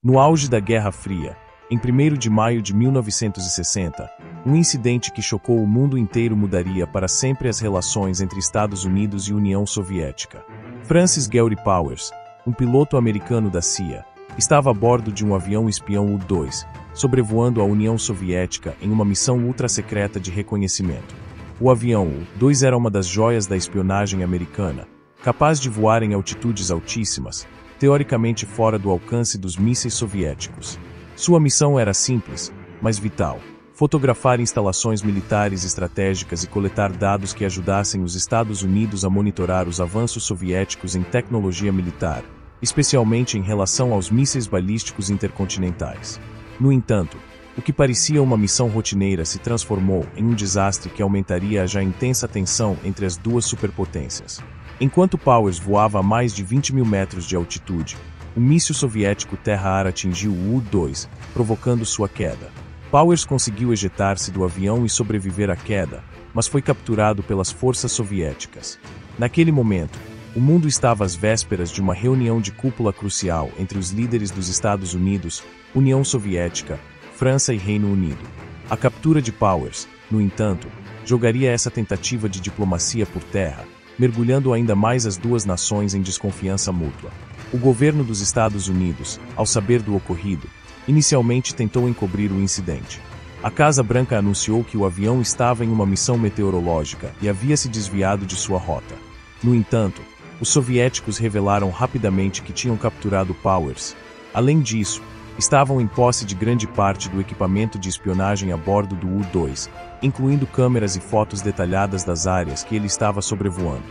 No auge da Guerra Fria, em 1º de maio de 1960, um incidente que chocou o mundo inteiro mudaria para sempre as relações entre Estados Unidos e União Soviética. Francis Gary Powers, um piloto americano da CIA, estava a bordo de um avião espião U-2, sobrevoando a União Soviética em uma missão ultra-secreta de reconhecimento. O avião U-2 era uma das joias da espionagem americana, capaz de voar em altitudes altíssimas, teoricamente fora do alcance dos mísseis soviéticos. Sua missão era simples, mas vital: fotografar instalações militares estratégicas e coletar dados que ajudassem os Estados Unidos a monitorar os avanços soviéticos em tecnologia militar, especialmente em relação aos mísseis balísticos intercontinentais. No entanto, o que parecia uma missão rotineira se transformou em um desastre que aumentaria a já intensa tensão entre as duas superpotências. Enquanto Powers voava a mais de 20 mil metros de altitude, um míssil soviético terra-ar atingiu o U-2, provocando sua queda. Powers conseguiu ejetar-se do avião e sobreviver à queda, mas foi capturado pelas forças soviéticas. Naquele momento, o mundo estava às vésperas de uma reunião de cúpula crucial entre os líderes dos Estados Unidos, União Soviética, França e Reino Unido. A captura de Powers, no entanto, jogaria essa tentativa de diplomacia por terra, mergulhando ainda mais as duas nações em desconfiança mútua. O governo dos Estados Unidos, ao saber do ocorrido, inicialmente tentou encobrir o incidente. A Casa Branca anunciou que o avião estava em uma missão meteorológica e havia se desviado de sua rota. No entanto, os soviéticos revelaram rapidamente que tinham capturado Powers. Além disso, estavam em posse de grande parte do equipamento de espionagem a bordo do U-2, incluindo câmeras e fotos detalhadas das áreas que ele estava sobrevoando.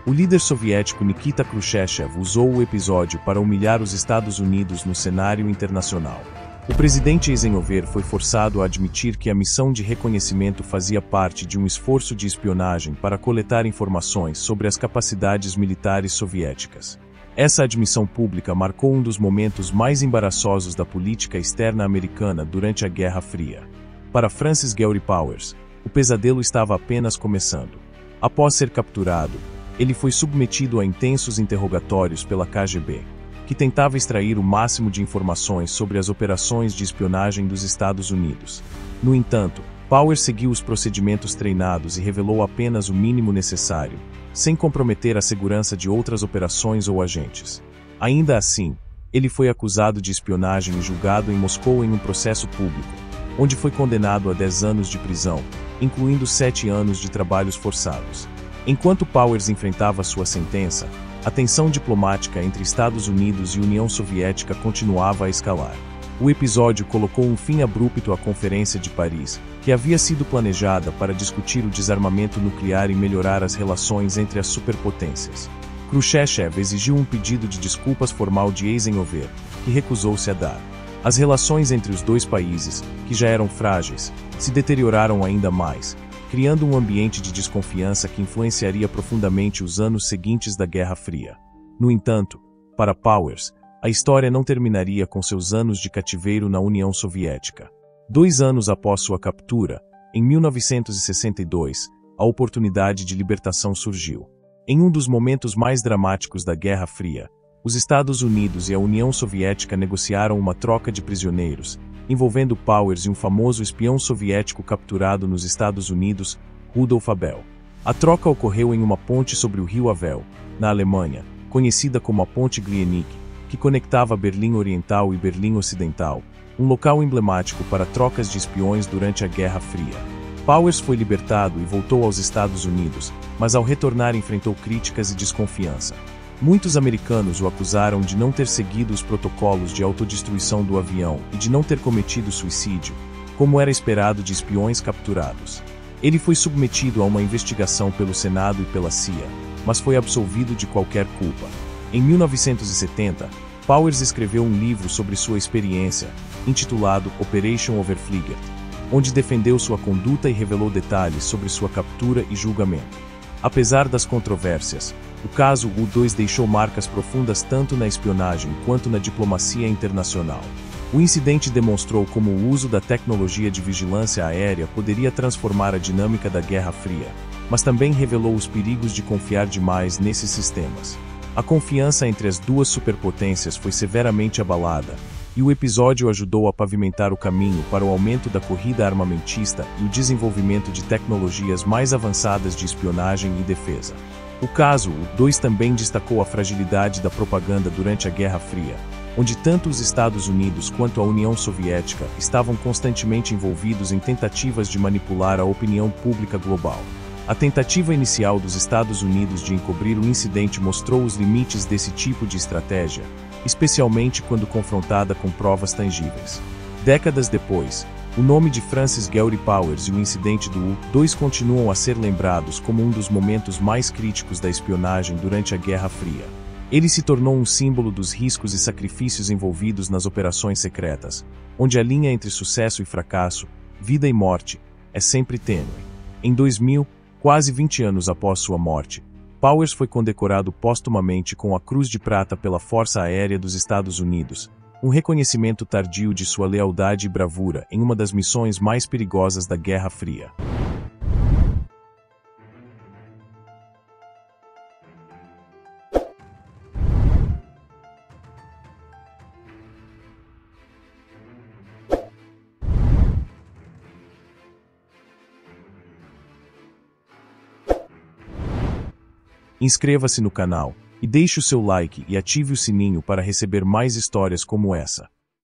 O líder soviético Nikita Khrushchev usou o episódio para humilhar os Estados Unidos no cenário internacional. O presidente Eisenhower foi forçado a admitir que a missão de reconhecimento fazia parte de um esforço de espionagem para coletar informações sobre as capacidades militares soviéticas. Essa admissão pública marcou um dos momentos mais embaraçosos da política externa americana durante a Guerra Fria. Para Francis Gary Powers, o pesadelo estava apenas começando. Após ser capturado, ele foi submetido a intensos interrogatórios pela KGB, que tentava extrair o máximo de informações sobre as operações de espionagem dos Estados Unidos. No entanto, Powers seguiu os procedimentos treinados e revelou apenas o mínimo necessário, sem comprometer a segurança de outras operações ou agentes. Ainda assim, ele foi acusado de espionagem e julgado em Moscou em um processo público, onde foi condenado a 10 anos de prisão, incluindo 7 anos de trabalhos forçados. Enquanto Powers enfrentava sua sentença, a tensão diplomática entre Estados Unidos e União Soviética continuava a escalar. O episódio colocou um fim abrupto à Conferência de Paris, que havia sido planejada para discutir o desarmamento nuclear e melhorar as relações entre as superpotências. Khrushchev exigiu um pedido de desculpas formal de Eisenhower, que recusou-se a dar. As relações entre os dois países, que já eram frágeis, se deterioraram ainda mais, criando um ambiente de desconfiança que influenciaria profundamente os anos seguintes da Guerra Fria. No entanto, para Powers, a história não terminaria com seus anos de cativeiro na União Soviética. 2 anos após sua captura, em 1962, a oportunidade de libertação surgiu. Em um dos momentos mais dramáticos da Guerra Fria, os Estados Unidos e a União Soviética negociaram uma troca de prisioneiros, envolvendo Powers e um famoso espião soviético capturado nos Estados Unidos, Rudolf Abel. A troca ocorreu em uma ponte sobre o rio Havel, na Alemanha, conhecida como a Ponte Glienicke, que conectava Berlim Oriental e Berlim Ocidental, um local emblemático para trocas de espiões durante a Guerra Fria. Powers foi libertado e voltou aos Estados Unidos, mas ao retornar enfrentou críticas e desconfiança. Muitos americanos o acusaram de não ter seguido os protocolos de autodestruição do avião e de não ter cometido suicídio, como era esperado de espiões capturados. Ele foi submetido a uma investigação pelo Senado e pela CIA, mas foi absolvido de qualquer culpa. Em 1970, Powers escreveu um livro sobre sua experiência, intitulado Operation Overfliegert, onde defendeu sua conduta e revelou detalhes sobre sua captura e julgamento. Apesar das controvérsias, o caso U-2 deixou marcas profundas tanto na espionagem quanto na diplomacia internacional. O incidente demonstrou como o uso da tecnologia de vigilância aérea poderia transformar a dinâmica da Guerra Fria, mas também revelou os perigos de confiar demais nesses sistemas. A confiança entre as duas superpotências foi severamente abalada, e o episódio ajudou a pavimentar o caminho para o aumento da corrida armamentista e o desenvolvimento de tecnologias mais avançadas de espionagem e defesa. O caso, o 2 também destacou a fragilidade da propaganda durante a Guerra Fria, onde tanto os Estados Unidos quanto a União Soviética estavam constantemente envolvidos em tentativas de manipular a opinião pública global. A tentativa inicial dos Estados Unidos de encobrir o incidente mostrou os limites desse tipo de estratégia, especialmente quando confrontada com provas tangíveis. Décadas depois, o nome de Francis Gary Powers e o incidente do U-2 continuam a ser lembrados como um dos momentos mais críticos da espionagem durante a Guerra Fria. Ele se tornou um símbolo dos riscos e sacrifícios envolvidos nas operações secretas, onde a linha entre sucesso e fracasso, vida e morte, é sempre tênue. Em 2000, quase 20 anos após sua morte, Powers foi condecorado póstumamente com a Cruz de Prata pela Força Aérea dos Estados Unidos, um reconhecimento tardio de sua lealdade e bravura em uma das missões mais perigosas da Guerra Fria. Inscreva-se no canal e deixe o seu like e ative o sininho para receber mais histórias como essa.